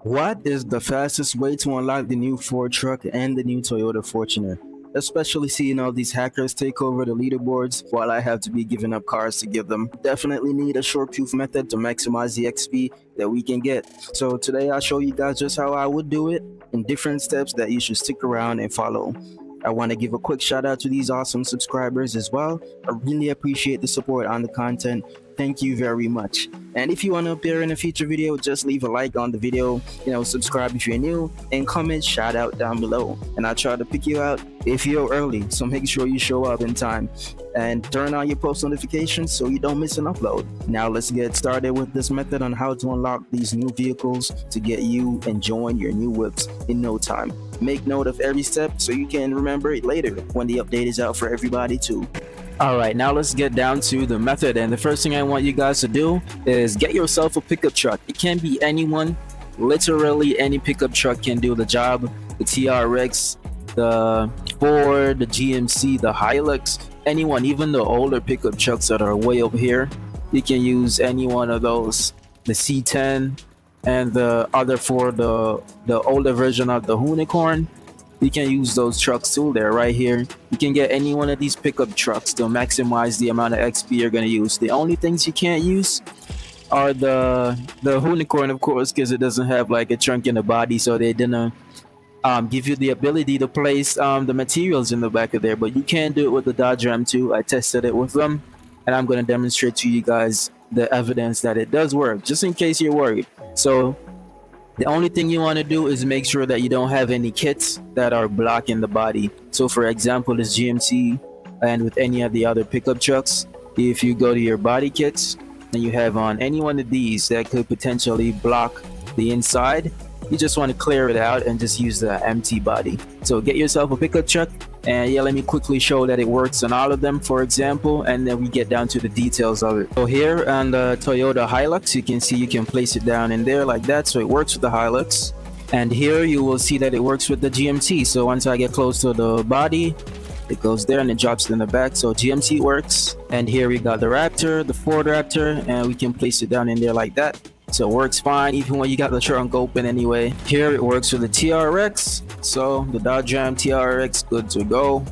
What is the fastest way to unlock the new Ford truck and the new Toyota Fortuner? Especially seeing all these hackers take over the leaderboards while I have to be giving up cars to give them. Definitely need a short-proof method to maximize the XP that we can get. So today I'll show you guys just how I would do it in different steps that you should stick around and follow. I want to give a quick shout out to these awesome subscribers as well. I really appreciate the support on the content. Thank you very much. And if you want to appear in a future video, just leave a like on the video, subscribe if you're new, and comment shout out down below. And I'll try to pick you out if you're early, so make sure you show up in time. And turn on your post notifications so you don't miss an upload. Now let's get started with this method on how to unlock these new vehicles to get you enjoying your new whips in no time. Make note of every step so you can remember it later when the update is out for everybody too. Alright, now let's get down to the method, and the first thing I want you guys to do is get yourself a pickup truck. It can be anyone, literally any pickup truck can do the job. The TRX, the Ford, the GMC, the Hilux, anyone, even the older pickup trucks that are way over here, you can use any one of those. The C10 and the other for the older version of the Unicorn, you can use those trucks too. They're right here. You can get any one of these pickup trucks to maximize the amount of XP you're going to use. The only things you can't use are the Unicorn, of course, because it doesn't have like a trunk in the body, so they didn't give you the ability to place the materials in the back of there. But you can do it with the Dodge Ram too. I tested it with them, and I'm going to demonstrate to you guys the evidence that it does work, just in case you're worried. So the only thing you want to do is make sure that you don't have any kits that are blocking the body. So for example, this GMC and with any of the other pickup trucks, if you go to your body kits and you have on any one of these that could potentially block the inside, you just want to clear it out and just use the empty body. So get yourself a pickup truck, and yeah, let me quickly show that it works on all of them, for example, and then we get down to the details of it. So here on the Toyota Hilux, you can see you can place it down in there like that, so it works with the Hilux. And here you will see that it works with the GMC. So once I get close to the body, it goes there and it drops in the back. So GMC works. And here we got the Raptor, the Ford Raptor, and we can place it down in there like that. So it works fine even when you got the trunk open anyway. Here it works with the TRX. So the Dodge Ram TRX, good to go.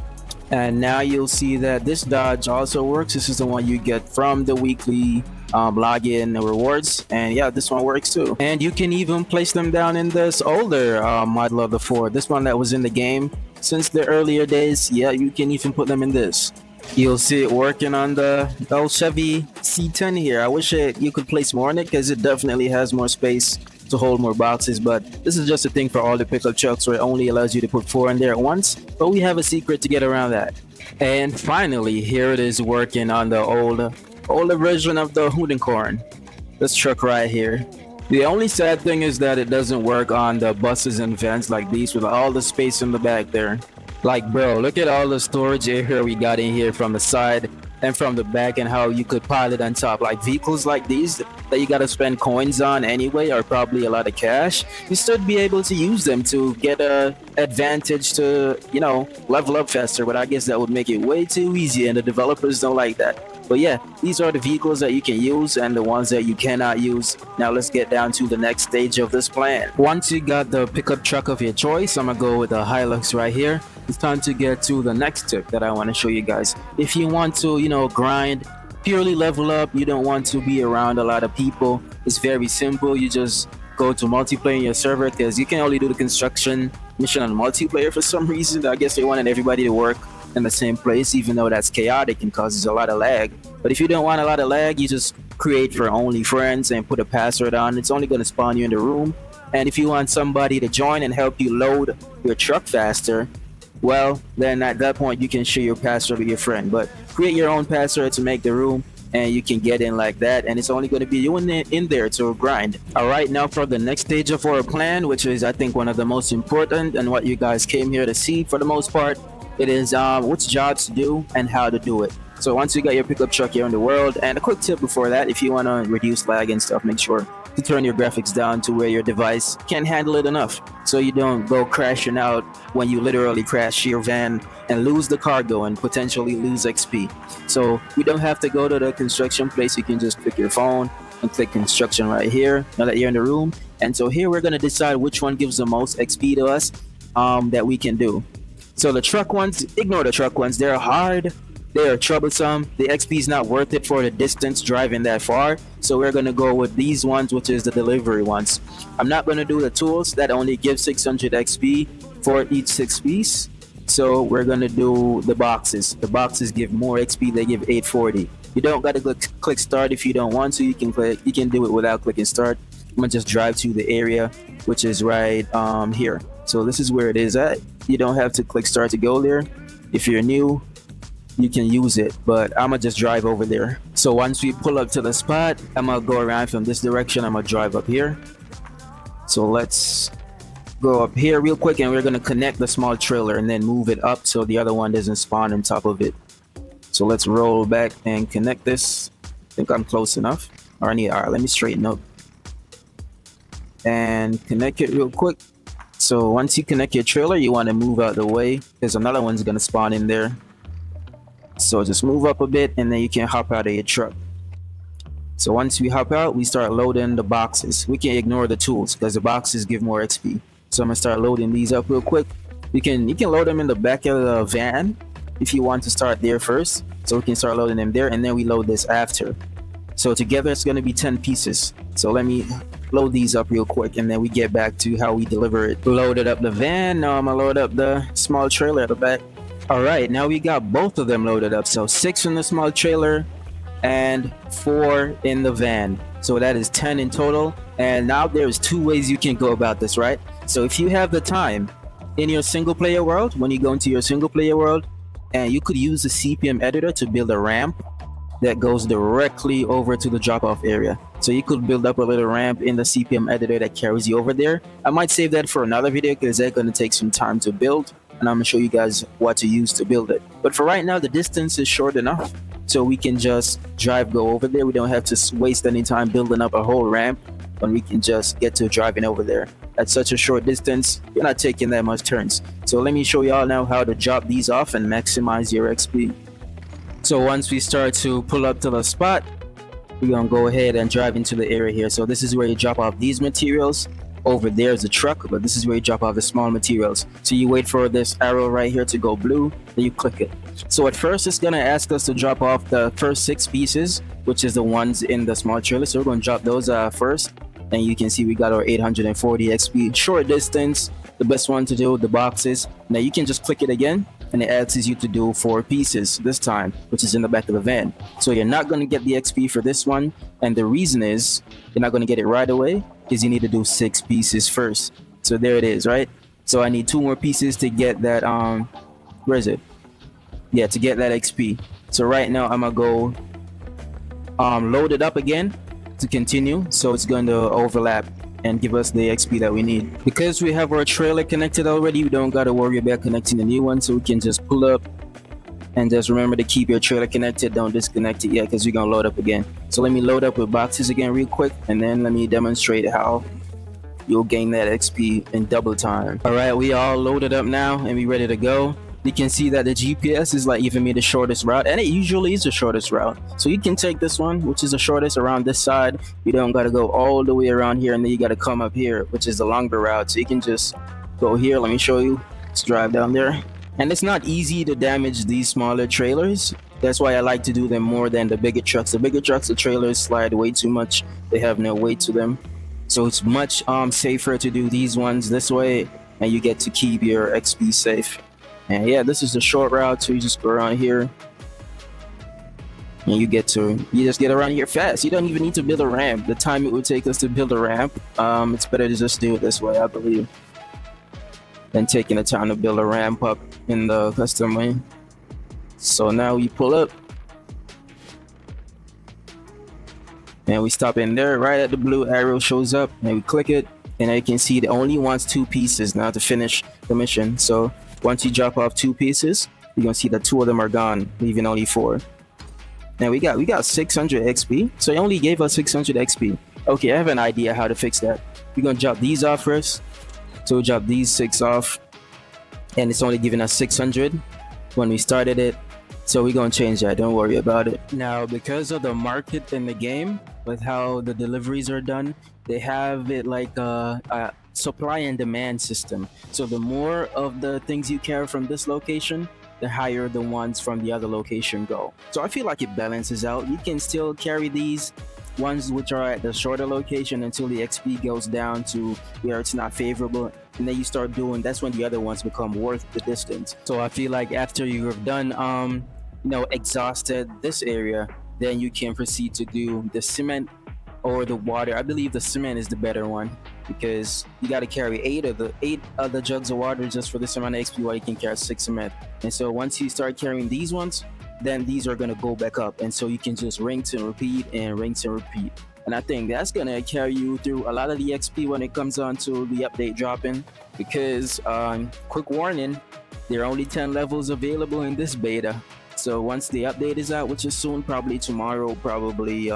And now you'll see that this Dodge also works. This is the one you get from the weekly login rewards, and yeah, this one works too. And you can even place them down in this older model of the Ford, this one that was in the game since the earlier days. Yeah, you can even put them in this. You'll see it working on the old Chevy C10 here. I wish you could place more in it because it definitely has more space to hold more boxes, but this is just a thing for all the pickup trucks where it only allows you to put 4 in there at once, but we have a secret to get around that. And finally, here it is working on the older version of the Unicorn, this truck right here. The only sad thing is that it doesn't work on the buses and vans like these with all the space in the back there. Like, bro, look at all the storage area we got in here from the side and from the back, and how you could pile it on top. Like vehicles like these that you gotta spend coins on anyway, or probably a lot of cash, you should be able to use them to get a advantage to, level up faster. But I guess that would make it way too easy, and the developers don't like that. But yeah, these are the vehicles that you can use and the ones that you cannot use. Now let's get down to the next stage of this plan. Once you got the pickup truck of your choice, I'm gonna go with the Hilux right here. It's time to get to the next tip that I want to show you guys. If you want to, grind, purely level up, you don't want to be around a lot of people, it's very simple. You just go to multiplayer in your server, because you can only do the construction mission on multiplayer for some reason. I guess they wanted everybody to work in the same place, even though that's chaotic and causes a lot of lag. But if you don't want a lot of lag, you just create for only friends and put a password on. It's only going to spawn you in the room. And if you want somebody to join and help you load your truck faster, well, then at that point you can share your password with your friend. But create your own password to make the room, and you can get in like that, and it's only going to be you in there to grind. All right, now for the next stage of our plan, which is I think one of the most important and what you guys came here to see for the most part. It is which jobs to do and how to do it. So once you got your pickup truck here in the world, and a quick tip before that, if you want to reduce lag and stuff, make sure to turn your graphics down to where your device can handle it enough, so you don't go crashing out when you literally crash your van and lose the cargo and potentially lose XP. So you don't have to go to the construction place. You can just pick your phone and click construction right here. Now that you're in the room, And so here we're going to decide which one gives the most XP to us that we can do. So the truck ones, ignore the truck ones. They're hard. They are troublesome. The XP is not worth it for the distance driving that far. So we're going to go with these ones, which is the delivery ones. I'm not going to do the tools that only give 600 XP for each 6 piece. So we're going to do the boxes. The boxes give more XP. They give 840. You don't got to click start if you don't want to. You can do it without clicking start. I'm going to just drive to the area, which is right here. So this is where it is at. You don't have to click start to go there. If you're new, you can use it, but I'm gonna just drive over there. So once we pull up to the spot, I'm gonna go around from this direction. I'm gonna drive up here. So let's go up here real quick, and we're gonna connect the small trailer and then move it up so the other one doesn't spawn on top of it. So let's roll back and connect this. I think I'm close enough. All right, let me straighten up and connect it real quick. So once you connect your trailer, you want to move out the way because another one's gonna spawn in there. So just move up a bit and then you can hop out of your truck. So once we hop out, we start loading the boxes. We can ignore the tools because the boxes give more XP. So I'm gonna start loading these up real quick. You can load them in the back of the van if you want to start there first. So we can start loading them there, and then we load this after. So together it's gonna be 10 pieces. So let me load these up real quick and then we get back to how we deliver it. Loaded up the van. Now I'm gonna load up the small trailer at the back. All right, now we got both of them loaded up. So 6 in the small trailer and 4 in the van. So that is 10 in total. And now there's 2 ways you can go about this, right? So if you have the time in your single player world, when you go into your single player world, and you could use the CPM editor to build a ramp that goes directly over to the drop-off area. So you could build up a little ramp in the CPM editor that carries you over there. I might save that for another video because that's going to take some time to build, and I'm going to show you guys what to use to build it. But for right now, the distance is short enough so we can just go over there. We don't have to waste any time building up a whole ramp when we can just get to driving over there. At such a short distance, you're not taking that much turns. So let me show y'all now how to drop these off and maximize your XP. So once we start to pull up to the spot, we're gonna go ahead and drive into the area here. So this is where you drop off these materials. Over there is a truck, but this is where you drop off the small materials. So you wait for this arrow right here to go blue, then you click it. So at first it's gonna ask us to drop off the first 6 pieces, which is the ones in the small trailer. So we're gonna drop those first, and you can see we got our 840 XP. Short distance, the best one to do, the boxes. Now you can just click it again, and it asks you to do 4 pieces this time, which is in the back of the van. So you're not going to get the XP for this one, and the reason is you're not going to get it right away because you need to do 6 pieces first. So there it is, right? So I need 2 more pieces to get that where is it? Yeah, to get that XP. So right now I'm gonna go load it up again to continue, so it's going to overlap and give us the XP that we need. Because we have our trailer connected already, we don't got to worry about connecting the new one, so we can just pull up and just remember to keep your trailer connected. Don't disconnect it yet because we're gonna load up again. So let me load up with boxes again real quick, and then let me demonstrate how you'll gain that XP in double time. All right, we all loaded up now and we ready to go. You can see that the GPS is like giving me the shortest route, and it usually is the shortest route. So you can take this one, which is the shortest, around this side. You don't got to go all the way around here, and then you got to come up here, which is the longer route. So you can just go here. Let me show you. Let's drive down there. And it's not easy to damage these smaller trailers. That's why I like to do them more than the bigger trucks. The bigger trucks, the trailers slide way too much. They have no weight to them. So it's much safer to do these ones this way, and you get to keep your XP safe. And yeah, this is the short route, so you just go around here and you just get around here fast. You don't even need to build a ramp. The time it would take us to build a ramp, it's better to just do it this way, I believe, than taking the time to build a ramp up in the custom lane. So now we pull up and we stop in there. Right at the blue arrow shows up, and we click it, and you can see it only wants 2 pieces now to finish the mission. So once you drop off 2 pieces, you're gonna see that 2 of them are gone, leaving only 4. Now we got 600 XP, so it only gave us 600 XP. Okay, I have an idea how to fix that. We're gonna drop these off first. So we drop these 6 off, and it's only giving us 600 when we started it. So we're gonna change that, don't worry about it. Now, because of the market in the game, with how the deliveries are done. They have it like a supply and demand system. So the more of the things you carry from this location, the higher the ones from the other location go. So I feel like it balances out. You can still carry these ones which are at the shorter location until the XP goes down to where it's not favorable, and then you start doing, that's when the other ones become worth the distance. So I feel like after you have done exhausted this area, then you can proceed to do the cement or the water. I believe the cement is the better one, because you got to carry eight of the jugs of water just for this amount of XP, while you can carry 6 cement. And so once you start carrying these ones, then these are going to go back up, and so you can just rinse and repeat and rinse and repeat. And I think that's going to carry you through a lot of the XP when it comes on to the update dropping, because quick warning, there are only 10 levels available in this beta. So once the update is out, which is soon, probably tomorrow, probably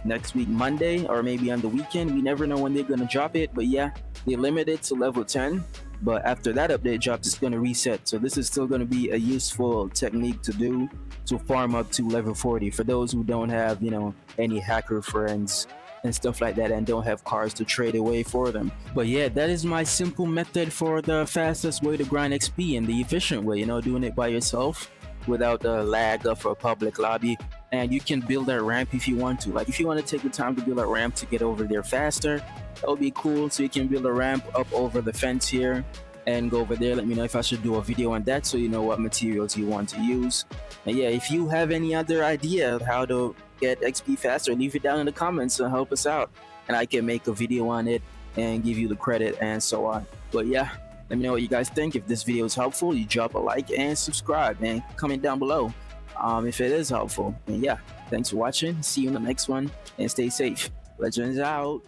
next week Monday, or maybe on the weekend, we never know when they're going to drop it. But yeah, they limit it to level 10, but after that update drops, it's going to reset. So this is still going to be a useful technique to do to farm up to level 40 for those who don't have any hacker friends and stuff like that, and don't have cars to trade away for them. But yeah, that is my simple method for the fastest way to grind XP, and the efficient way, doing it by yourself without the lag of a public lobby. And you can build that ramp if you want to. Like, if you want to take the time to build a ramp to get over there faster, that would be cool. So you can build a ramp up over the fence here and go over there. Let me know if I should do a video on that, so you know what materials you want to use. And yeah, if you have any other idea of how to get XP faster, leave it down in the comments and help us out, and I can make a video on it and give you the credit and so on. But yeah, let me know what you guys think. If this video is helpful, you drop a like and subscribe, and comment down below if it is helpful. And yeah, thanks for watching. See you in the next one, and stay safe. Legends out.